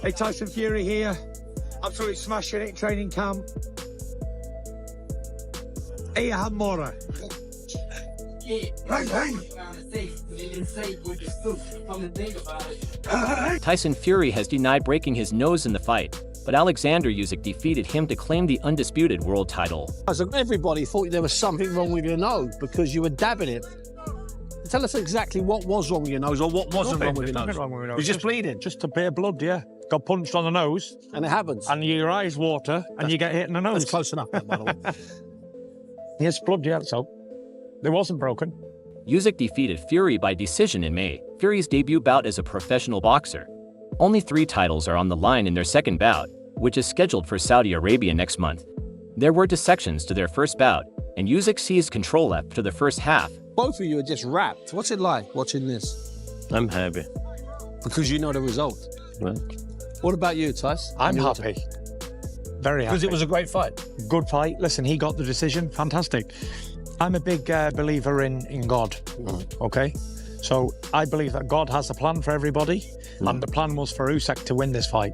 Hey, Tyson Fury here. Absolutely smashing it, training camp. Hey, Hamora. Tyson Fury has denied breaking his nose in the fight, but Oleksandr Usyk defeated him to claim the undisputed world title. Everybody thought there was something wrong with your nose because you were dabbing it. Tell us exactly what was wrong with your nose or what wasn't wrong with your nose. You're just bleeding. Just a bit of blood, yeah. Got punched on the nose. And it happens. And your eyes water and you get hit in the nose. That's close enough, by the way. Yes, blood, yeah, so it wasn't broken. Usyk defeated Fury by decision in May, Fury's debut bout as a professional boxer. Only 3 titles are on the line in their second bout, which is scheduled for Saudi Arabia next month. There were dissections to their first bout, and Usyk seized control after the first half. Both of you are just wrapped. What's it like watching this? I'm happy. Because you know the result. Right. What about you, Tyson? I'm happy. Very happy. Because it was a great fight. Good fight. Listen, he got the decision. Fantastic. I'm a big believer in God, okay? So I believe that God has a plan for everybody, and the plan was for Usyk to win this fight.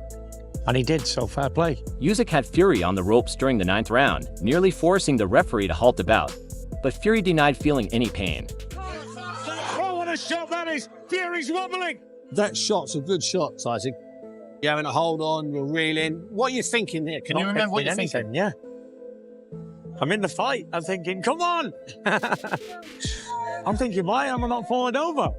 And he did, so fair play. Usyk had Fury on the ropes during the 9th round, nearly forcing the referee to halt the bout. But Fury denied feeling any pain. Oh, what a shot that is! Fury's wobbling! That shot's a good shot, Tyson. You're having a hold on, you're reeling. What are you thinking there? Can you remember what you're thinking? Yeah. I'm in the fight. I'm thinking, come on! I'm thinking, why am I not falling over?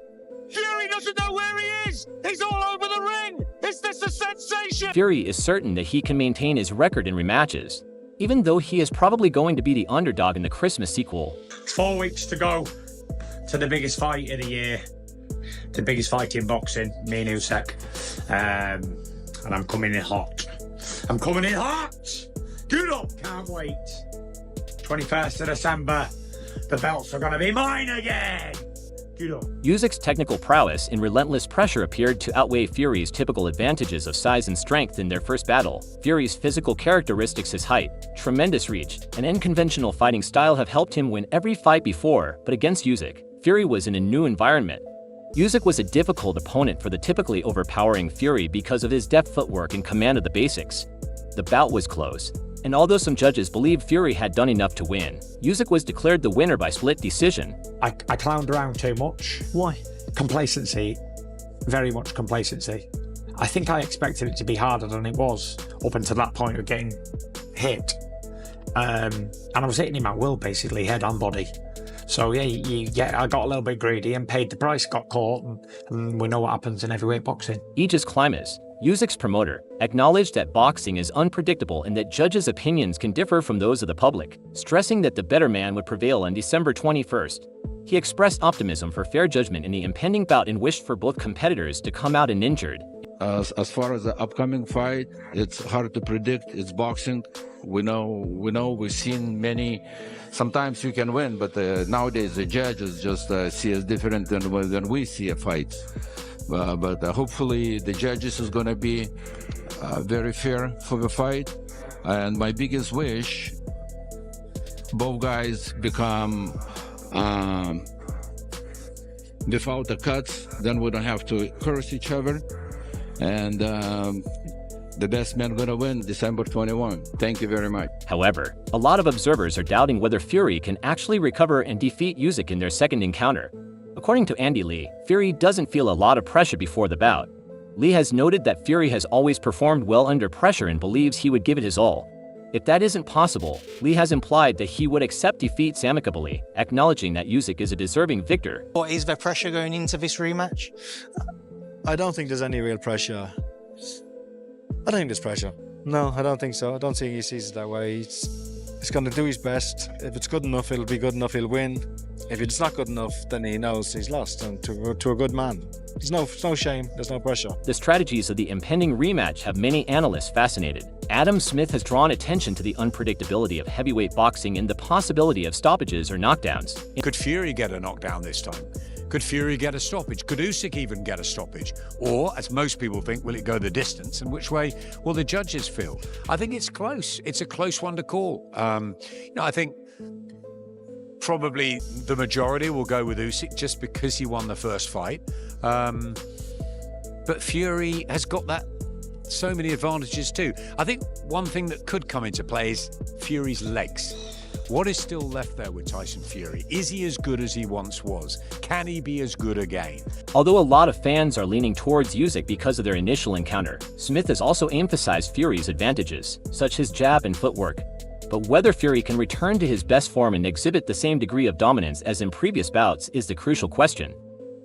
Fury doesn't know where he is! He's all over the ring! Is this a sensation? Fury is certain that he can maintain his record in rematches, even though he is probably going to be the underdog in the Christmas sequel. 4 weeks to go to the biggest fight of the year, the biggest fight in boxing, me and Usyk, and I'm coming in hot. I'm coming in hot! Good up, can't wait. 21st of December, the belts are going to be mine again! Good up. Usyk's technical prowess in relentless pressure appeared to outweigh Fury's typical advantages of size and strength in their first battle. Fury's physical characteristics, his height, tremendous reach, and unconventional fighting style have helped him win every fight before, but against Usyk, Fury was in a new environment. Usyk was a difficult opponent for the typically overpowering Fury because of his deft footwork and command of the basics. The bout was close, and although some judges believed Fury had done enough to win, Usyk was declared the winner by split decision. I clowned around too much. Why? Complacency. Very much complacency. I think I expected it to be harder than it was up until that point of getting hit. And I was hitting him at will, basically, head and body. So yeah, I got a little bit greedy and paid the price, got caught, and we know what happens in heavyweight boxing. Aegis Klimas, Usyk's promoter, acknowledged that boxing is unpredictable and that judges' opinions can differ from those of the public, stressing that the better man would prevail on December 21st. He expressed optimism for fair judgment in the impending bout and wished for both competitors to come out uninjured. As far as the upcoming fight, it's hard to predict. It's boxing. We know. We've seen many. Sometimes you can win, but nowadays the judges just see us different than we see a fight. But hopefully the judges is going to be very fair for the fight. And my biggest wish, both guys become without the cuts. Then we don't have to curse each other. And the best man gonna win December 21. Thank you very much. However, a lot of observers are doubting whether Fury can actually recover and defeat Usyk in their second encounter. According to Andy Lee, Fury doesn't feel a lot of pressure before the bout. Lee has noted that Fury has always performed well under pressure and believes he would give it his all. If that isn't possible, Lee has implied that he would accept defeat amicably, acknowledging that Usyk is a deserving victor. What is there pressure going into this rematch? I don't think there's any real pressure. I don't think there's pressure. No, I don't think so. I don't think he sees it that way. He's going to do his best. If it's good enough, it'll be good enough, he'll win. If it's not good enough, then he knows he's lost, and to a good man. There's no shame, there's no pressure. The strategies of the impending rematch have many analysts fascinated. Adam Smith has drawn attention to the unpredictability of heavyweight boxing and the possibility of stoppages or knockdowns. Could Fury get a knockdown this time? Could Fury get a stoppage? Could Usyk even get a stoppage? Or, as most people think, will it go the distance? And which way will the judges feel? I think it's close. It's a close one to call. I think probably the majority will go with Usyk just because he won the first fight. But Fury has got that so many advantages too. I think one thing that could come into play is Fury's legs. What is still left there with Tyson Fury? Is he as good as he once was? Can he be as good again? Although a lot of fans are leaning towards Usyk because of their initial encounter, Smith has also emphasized Fury's advantages, such as his jab and footwork. But whether Fury can return to his best form and exhibit the same degree of dominance as in previous bouts is the crucial question.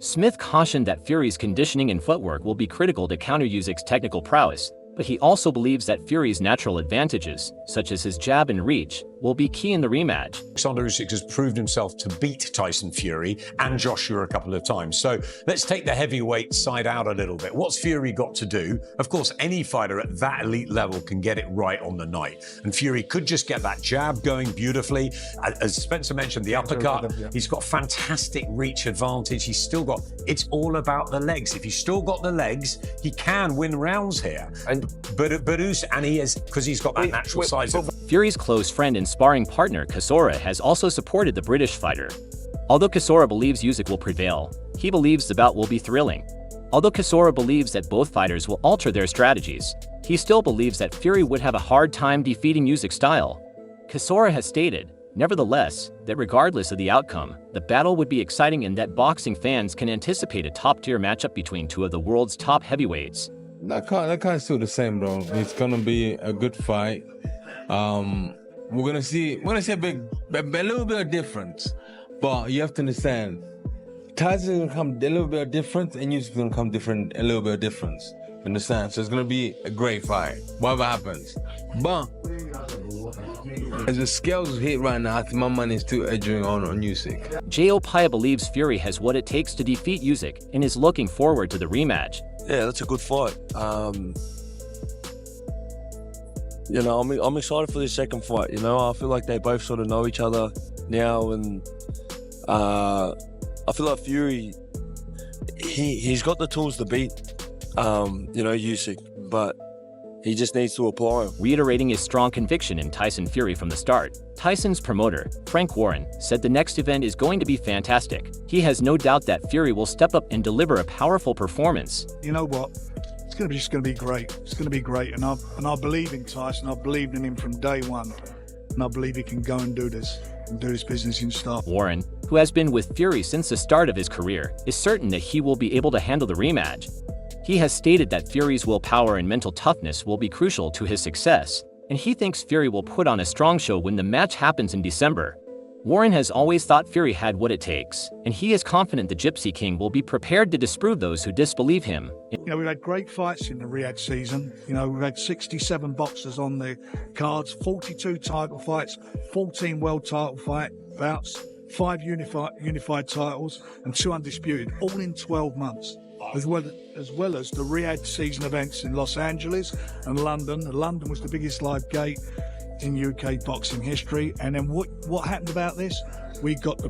Smith cautioned that Fury's conditioning and footwork will be critical to counter Usyk's technical prowess, but he also believes that Fury's natural advantages, such as his jab and reach, will be key in the rematch. Oleksandr Usyk has proved himself to beat Tyson Fury and Joshua a couple of times. So let's take the heavyweight side out a little bit. What's Fury got to do? Of course, any fighter at that elite level can get it right on the night. And Fury could just get that jab going beautifully. As Spencer mentioned, the uppercut, he's got fantastic reach advantage. He's still got, it's all about the legs. If he's still got the legs, he can win rounds here. But Usyk, and he is, because he's got that natural size. Fury's close friend and sparring partner Chisora has also supported the British fighter. Although Chisora believes Usyk will prevail, he believes the bout will be thrilling. Although Chisora believes that both fighters will alter their strategies, he still believes that Fury would have a hard time defeating Usyk's style. Chisora has stated, nevertheless, that regardless of the outcome, the battle would be exciting and that boxing fans can anticipate a top-tier matchup between two of the world's top heavyweights. That can't still the same, bro. It's gonna be a good fight. We're gonna see a little bit of difference, but you have to understand, Tyson's gonna come a little bit of difference, and Usyk's gonna come a little bit of difference. Understand? So it's gonna be a great fight, whatever happens. But as the scales hit right now, I think my money is still edging on Usyk. J.O. Paya believes Fury has what it takes to defeat Usyk and is looking forward to the rematch. Yeah, that's a good fight. You know, I'm excited for this second fight. You know, I feel like they both sort of know each other now, and I feel like Fury, he's got the tools to beat, Usyk, but he just needs to apply them. Reiterating his strong conviction in Tyson Fury from the start, Tyson's promoter, Frank Warren, said the next event is going to be fantastic. He has no doubt that Fury will step up and deliver a powerful performance. You know what? It's just going to be great. It's going to be great, and I believe in Tyson. I believed in him from day one, and I believe he can go and do this business in style. Warren, who has been with Fury since the start of his career, is certain that he will be able to handle the rematch. He has stated that Fury's willpower and mental toughness will be crucial to his success, and he thinks Fury will put on a strong show when the match happens in December. Warren has always thought Fury had what it takes, and he is confident the Gypsy King will be prepared to disprove those who disbelieve him. You know, we've had great fights in the Riyadh season. You know, we've had 67 boxers on the cards, 42 title fights, 14 world title bouts, 5 unified titles, and 2 undisputed, all in 12 months. As well as the Riyadh season events in Los Angeles and London. London was the biggest live gate in UK boxing history. And then what happened about this? They got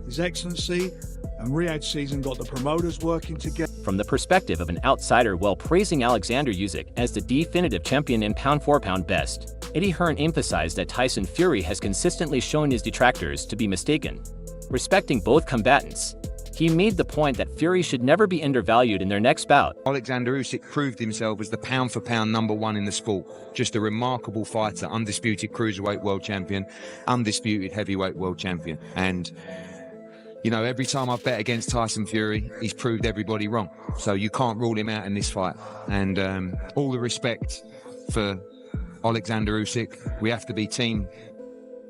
His Excellency and Riyadh season got the promoters working together. From the perspective of an outsider while praising Oleksandr Usyk as the definitive champion in pound-for-pound best, Eddie Hearn emphasized that Tyson Fury has consistently shown his detractors to be mistaken. Respecting both combatants, he made the point that Fury should never be undervalued in their next bout. Oleksandr Usyk proved himself as the pound-for-pound #1 in the sport. Just a remarkable fighter, undisputed cruiserweight world champion, undisputed heavyweight world champion. And, you know, every time I've bet against Tyson Fury, he's proved everybody wrong. So you can't rule him out in this fight. And all the respect for Oleksandr Usyk. We have to be team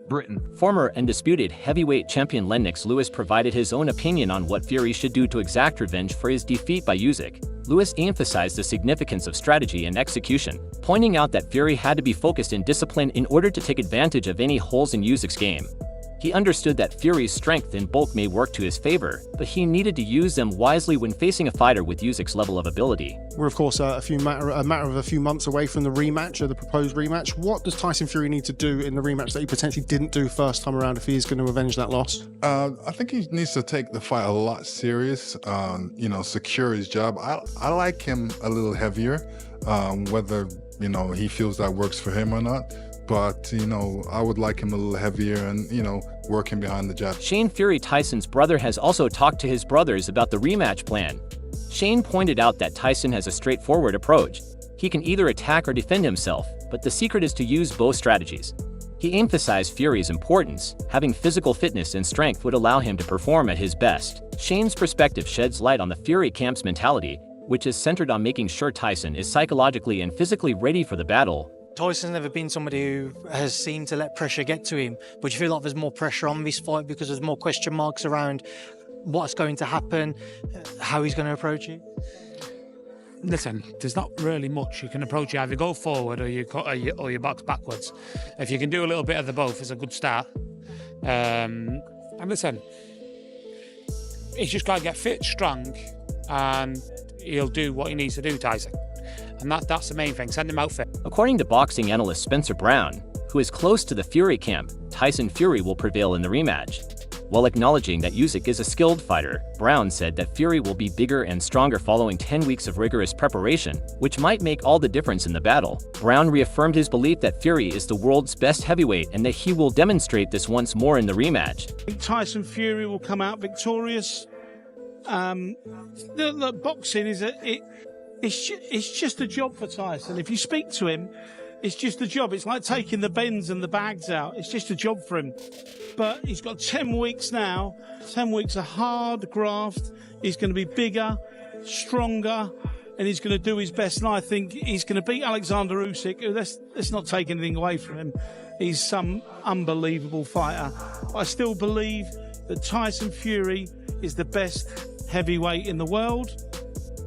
Britain. Former undisputed heavyweight champion Lennox Lewis provided his own opinion on what Fury should do to exact revenge for his defeat by Usyk. Lewis emphasized the significance of strategy and execution, pointing out that Fury had to be focused and disciplined in order to take advantage of any holes in Usyk's game. He understood that Fury's strength and bulk may work to his favor, but he needed to use them wisely when facing a fighter with Usyk's level of ability. We're of course a matter of a few months away from the rematch, or the proposed rematch. What does Tyson Fury need to do in the rematch that he potentially didn't do first time around if he's going to avenge that loss? I think he needs to take the fight a lot serious, secure his job. I like him a little heavier, whether, he feels that works for him or not. But, I would like him a little heavier and, working behind the jab. Shane Fury, Tyson's brother, has also talked to his brothers about the rematch plan. Shane pointed out that Tyson has a straightforward approach. He can either attack or defend himself, but the secret is to use both strategies. He emphasized Fury's importance. Having physical fitness and strength would allow him to perform at his best. Shane's perspective sheds light on the Fury camp's mentality, which is centered on making sure Tyson is psychologically and physically ready for the battle. Tyson's never been somebody who has seemed to let pressure get to him, but you feel like there's more pressure on this fight because there's more question marks around what's going to happen, how he's going to approach it. Listen, there's not really much you can approach. You either go forward or you box backwards. If you can do a little bit of the both, it's a good start. And listen, he's just got to get fit, strong, and he'll do what he needs to do, Tyson. And that's the main thing. Send him out fit. According to boxing analyst Spencer Brown, who is close to the Fury camp, Tyson Fury will prevail in the rematch. While acknowledging that Usyk is a skilled fighter, Brown said that Fury will be bigger and stronger following 10 weeks of rigorous preparation, which might make all the difference in the battle. Brown reaffirmed his belief that Fury is the world's best heavyweight and that he will demonstrate this once more in the rematch. I think Tyson Fury will come out victorious. The boxing is it's just a job for Tyson. If you speak to him, it's just a job. It's like taking the bends and the bags out. It's just a job for him. But he's got 10 weeks now. 10 weeks of hard graft. He's going to be bigger, stronger, and he's going to do his best. And I think he's going to beat Oleksandr Usyk. Let's not take anything away from him. He's some unbelievable fighter. I still believe that Tyson Fury is the best heavyweight in the world.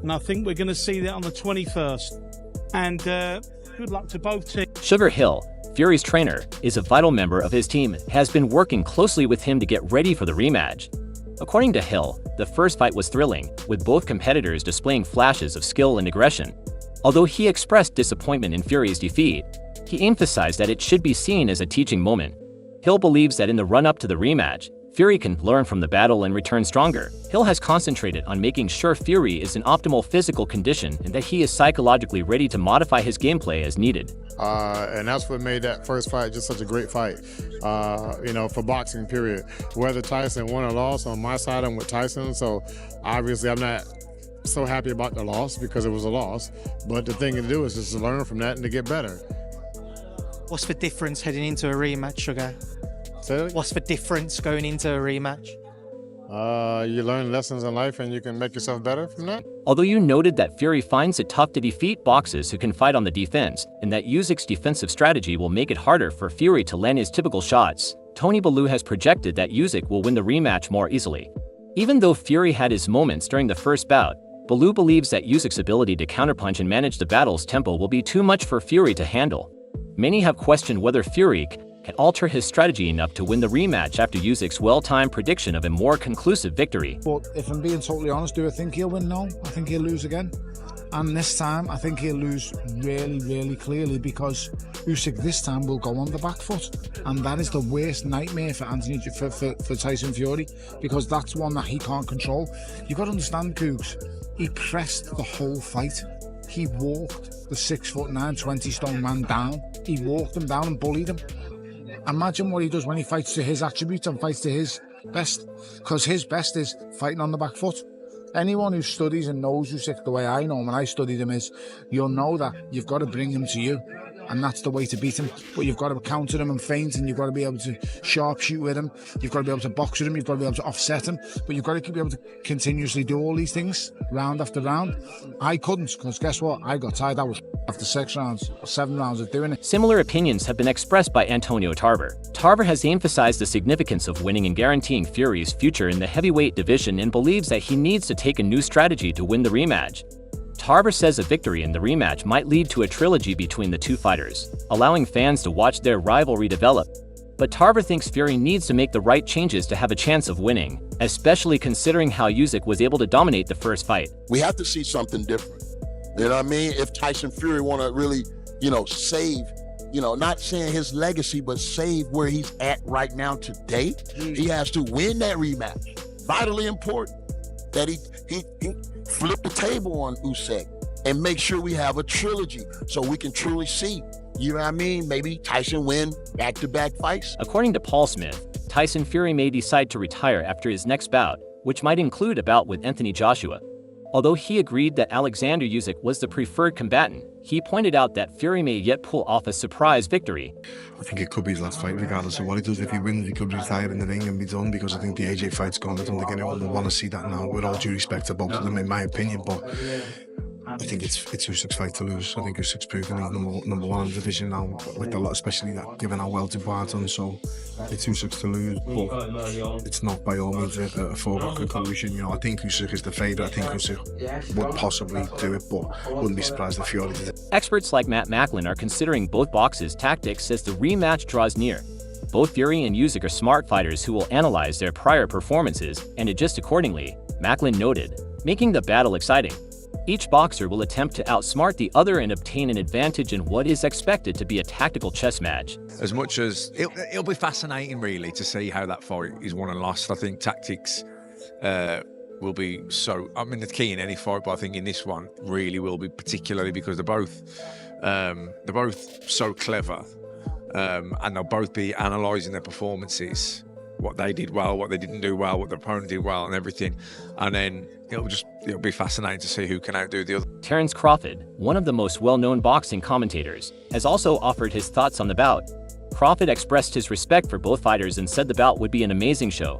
And I think we're going to see that on the 21st. And good luck to both teams. Sugar Hill, Fury's trainer, is a vital member of his team and has been working closely with him to get ready for the rematch. According to Hill, the first fight was thrilling, with both competitors displaying flashes of skill and aggression. Although he expressed disappointment in Fury's defeat, he emphasized that it should be seen as a teaching moment. Hill believes that in the run-up to the rematch, Fury can learn from the battle and return stronger. Hill has concentrated on making sure Fury is in optimal physical condition and that he is psychologically ready to modify his gameplay as needed. And that's what made that first fight just such a great fight, for boxing, period. Whether Tyson won or lost, on my side, I'm with Tyson. So obviously I'm not so happy about the loss because it was a loss. But the thing to do is just to learn from that and to get better. What's the difference heading into a rematch, Sugar? What's the difference going into a rematch? You learn lessons in life and you can make yourself better from that. Although you noted that Fury finds it tough to defeat boxers who can fight on the defense, and that Usyk's defensive strategy will make it harder for Fury to land his typical shots, Tony Bellew has projected that Usyk will win the rematch more easily. Even though Fury had his moments during the first bout, Bellew believes that Usyk's ability to counterpunch and manage the battle's tempo will be too much for Fury to handle. Many have questioned whether Fury can alter his strategy enough to win the rematch after Usyk's well-timed prediction of a more conclusive victory. But if I'm being totally honest, do I think he'll win? No, I think he'll lose again. And this time, I think he'll lose really, really clearly because Usyk this time will go on the back foot. And that is the worst nightmare for for Tyson Fury, because that's one that he can't control. You've got to understand, Cougs, he pressed the whole fight. He walked the 6'9", 20-stone man down. He walked him down and bullied him. Imagine what he does when he fights to his attributes and fights to his best, because his best is fighting on the back foot. Anyone who studies and knows Usyk the way I know him, and I studied him, is you'll know that you've got to bring him to you, and that's the way to beat him. But you've got to counter him and feint, and you've got to be able to sharpshoot with him. You've got to be able to box with him. You've got to be able to offset him. But you've got to be able to continuously do all these things round after round. I couldn't, because guess what? I got tired. I was after 6 rounds or 7 rounds of doing it. Similar opinions have been expressed by Antonio Tarver. Tarver has emphasized the significance of winning and guaranteeing Fury's future in the heavyweight division and believes that he needs to take a new strategy to win the rematch. Tarver says a victory in the rematch might lead to a trilogy between the two fighters, allowing fans to watch their rivalry develop. But Tarver thinks Fury needs to make the right changes to have a chance of winning, especially considering how Usyk was able to dominate the first fight. We have to see something different. You know what I mean? If Tyson Fury want to really, save, not saying his legacy, but save where he's at right now today, he has to win that rematch. Vitally important that he flip the table on Usyk and make sure we have a trilogy so we can truly see, you know what I mean? Maybe Tyson win back-to-back fights. According to Paul Smith, Tyson Fury may decide to retire after his next bout, which might include a bout with Anthony Joshua. Although he agreed that Oleksandr Usyk was the preferred combatant, he pointed out that Fury may yet pull off a surprise victory. I think it could be his last fight, regardless of what he does. If he wins, he could retire in the ring and be done, because I think the AJ fight's gone. I don't think anyone will want to see that now, with all due respect to both of them, in my opinion. But I think it's Usyk's fight to lose. I think Usyk's proven he's number one in the division now, with a lot, especially that, given how well Dubois done. So it's Usyk's to lose, but it's not by all means a foregone conclusion. You know, I think Usyk is the favourite. I think Usyk would possibly do it, but wouldn't be surprised if Fury did it. Experts like Matt Macklin are considering both boxes' tactics as the rematch draws near. Both Fury and Usyk are smart fighters who will analyze their prior performances and adjust accordingly, Macklin noted, making the battle exciting. Each boxer will attempt to outsmart the other and obtain an advantage in what is expected to be a tactical chess match. As much as it'll be fascinating, really, to see how that fight is won and lost. I think tactics will be so. I mean, the key in any fight, but I think in this one really will be, particularly because they're both so clever, and they'll both be analysing their performances, what they did well, what they didn't do well, what their opponent did well, and everything. And then it'll be fascinating to see who can outdo the other. Terence Crawford, one of the most well-known boxing commentators, has also offered his thoughts on the bout. Crawford expressed his respect for both fighters and said the bout would be an amazing show.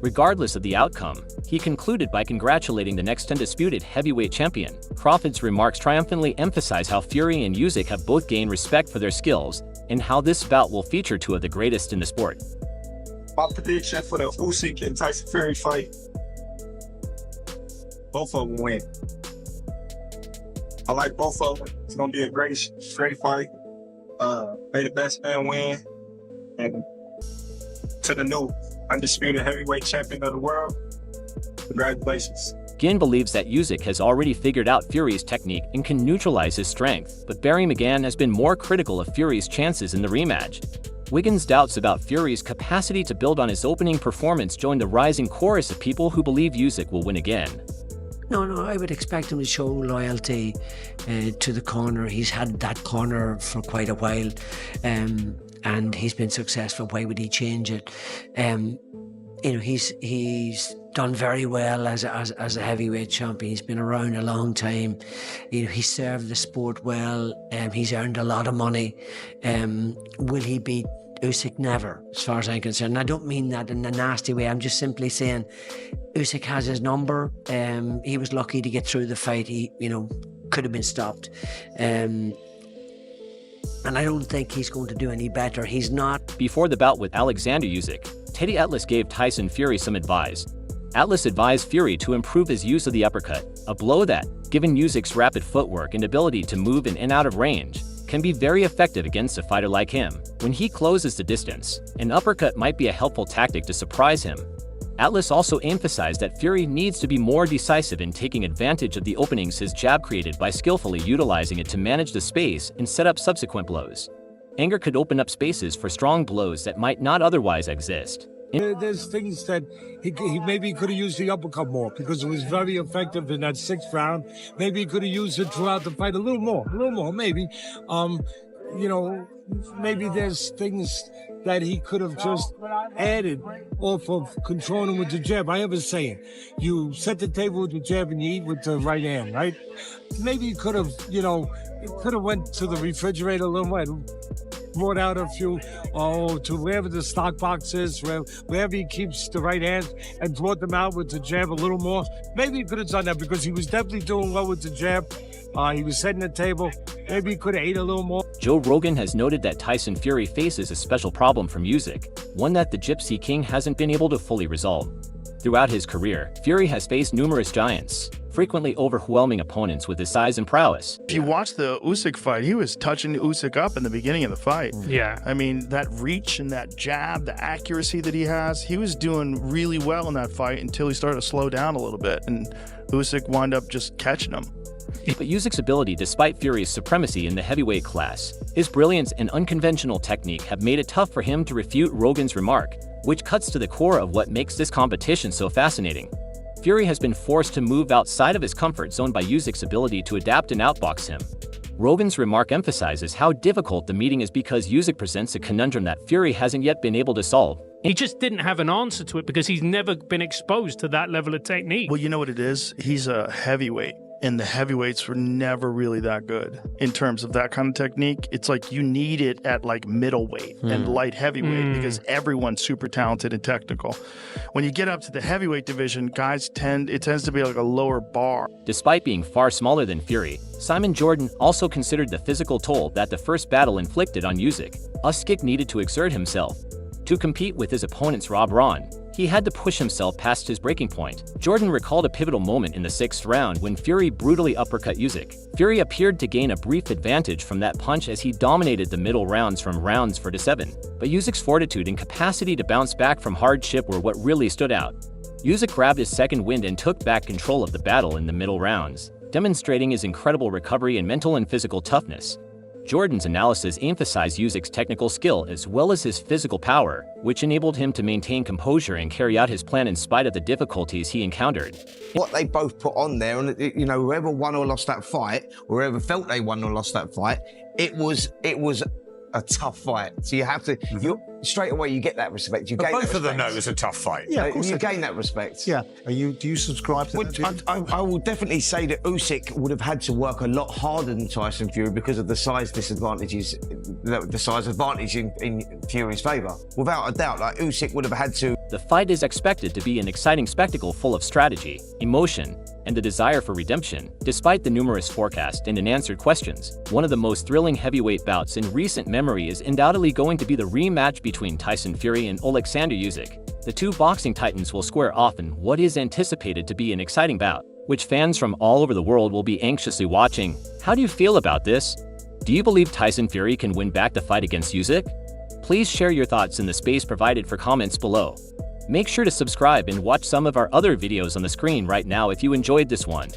Regardless of the outcome, he concluded by congratulating the next undisputed heavyweight champion. Crawford's remarks triumphantly emphasize how Fury and Usyk have both gained respect for their skills and how this bout will feature two of the greatest in the sport. My prediction for the Usyk and Tyson Fury fight, both of them win. I like both of them. It's gonna be a great fight. May the best man win, and to the new undisputed heavyweight champion of the world, congratulations. Ginn believes that Usyk has already figured out Fury's technique and can neutralize his strength, but Barry McGann has been more critical of Fury's chances in the rematch. Wiggins' doubts about Fury's capacity to build on his opening performance joined the rising chorus of people who believe Usyk will win again. No, I would expect him to show loyalty to the corner. He's had that corner for quite a while, and he's been successful. Why would he change it? He's done very well as a heavyweight champion. He's been around a long time. He served the sport well. He's earned a lot of money. Will he beat Usyk? Never, as far as I'm concerned. And I don't mean that in a nasty way. I'm just simply saying Usyk has his number. He was lucky to get through the fight. He, could have been stopped. And I don't think he's going to do any better. He's not. Before the bout with Oleksandr Usyk, Teddy Atlas gave Tyson Fury some advice. Atlas advised Fury to improve his use of the uppercut, a blow that, given Usyk's rapid footwork and ability to move in and out of range, can be very effective against a fighter like him. When he closes the distance, an uppercut might be a helpful tactic to surprise him. Atlas also emphasized that Fury needs to be more decisive in taking advantage of the openings his jab created by skillfully utilizing it to manage the space and set up subsequent blows. Anger could open up spaces for strong blows that might not otherwise exist. There's things that he maybe could have used the uppercut more because it was very effective in that 6th round. Maybe he could have used it throughout the fight a little more, maybe. Maybe there's things that he could have just added off of controlling with the jab. I have a saying, you set the table with the jab and you eat with the right hand, right? Maybe he could have, went to the refrigerator a little more, brought out a few, to wherever the stock box is, wherever he keeps the right hand, and brought them out with the jab a little more. Maybe he could have done that because he was definitely doing well with the jab. He was setting the table. Maybe he could have ate a little more. Joe Rogan has noted that Tyson Fury faces a special problem from Usyk, one that the Gypsy King hasn't been able to fully resolve. Throughout his career, Fury has faced numerous giants, frequently overwhelming opponents with his size and prowess. If you watch the Usyk fight, he was touching Usyk up in the beginning of the fight. Yeah. I mean, that reach and that jab, the accuracy that he has, he was doing really well in that fight until he started to slow down a little bit, and Usyk wound up just catching him. But Usyk's ability, despite Fury's supremacy in the heavyweight class, his brilliance and unconventional technique have made it tough for him to refute Rogan's remark, which cuts to the core of what makes this competition so fascinating. Fury has been forced to move outside of his comfort zone by Usyk's ability to adapt and outbox him. Rogan's remark emphasizes how difficult the meeting is because Usyk presents a conundrum that Fury hasn't yet been able to solve. He just didn't have an answer to it because he's never been exposed to that level of technique. Well, you know what it is? He's a heavyweight, and the heavyweights were never really that good in terms of that kind of technique. It's like you need it at like middleweight and light heavyweight because everyone's super talented and technical. When you get up to the heavyweight division, it tends to be like a lower bar. Despite being far smaller than Fury, Simon Jordan also considered the physical toll that the first battle inflicted on Usyk. Usyk needed to exert himself. To compete with his opponent's raw brawn, he had to push himself past his breaking point. Jordan recalled a pivotal moment in the 6th round when Fury brutally uppercut Usyk. Fury appeared to gain a brief advantage from that punch as he dominated the middle rounds from rounds 4 to 7. But Usyk's fortitude and capacity to bounce back from hardship were what really stood out. Usyk grabbed his second wind and took back control of the battle in the middle rounds, demonstrating his incredible recovery and mental and physical toughness. Jordan's analysis emphasized Usyk's technical skill as well as his physical power, which enabled him to maintain composure and carry out his plan in spite of the difficulties he encountered. What they both put on there, and whoever won or lost that fight, or whoever felt they won or lost that fight, it was a tough fight. So you have to, straight away you get that respect. You gain Both that of them know respect. it was a tough fight. Yeah, of course you gain that respect. Yeah. Do you subscribe to that? I will definitely say that Usyk would have had to work a lot harder than Tyson Fury because of the size disadvantages, the size advantage in Fury's favour. Without a doubt, like Usyk would have had to. The fight is expected to be an exciting spectacle full of strategy, emotion, and the desire for redemption. Despite the numerous forecast and unanswered questions, one of the most thrilling heavyweight bouts in recent memory is undoubtedly going to be the rematch between Tyson Fury and Oleksandr Usyk. The two boxing titans will square off in what is anticipated to be an exciting bout, which fans from all over the world will be anxiously watching. How do you feel about this? Do you believe Tyson Fury can win back the fight against Usyk? Please share your thoughts in the space provided for comments below. Make sure to subscribe and watch some of our other videos on the screen right now if you enjoyed this one.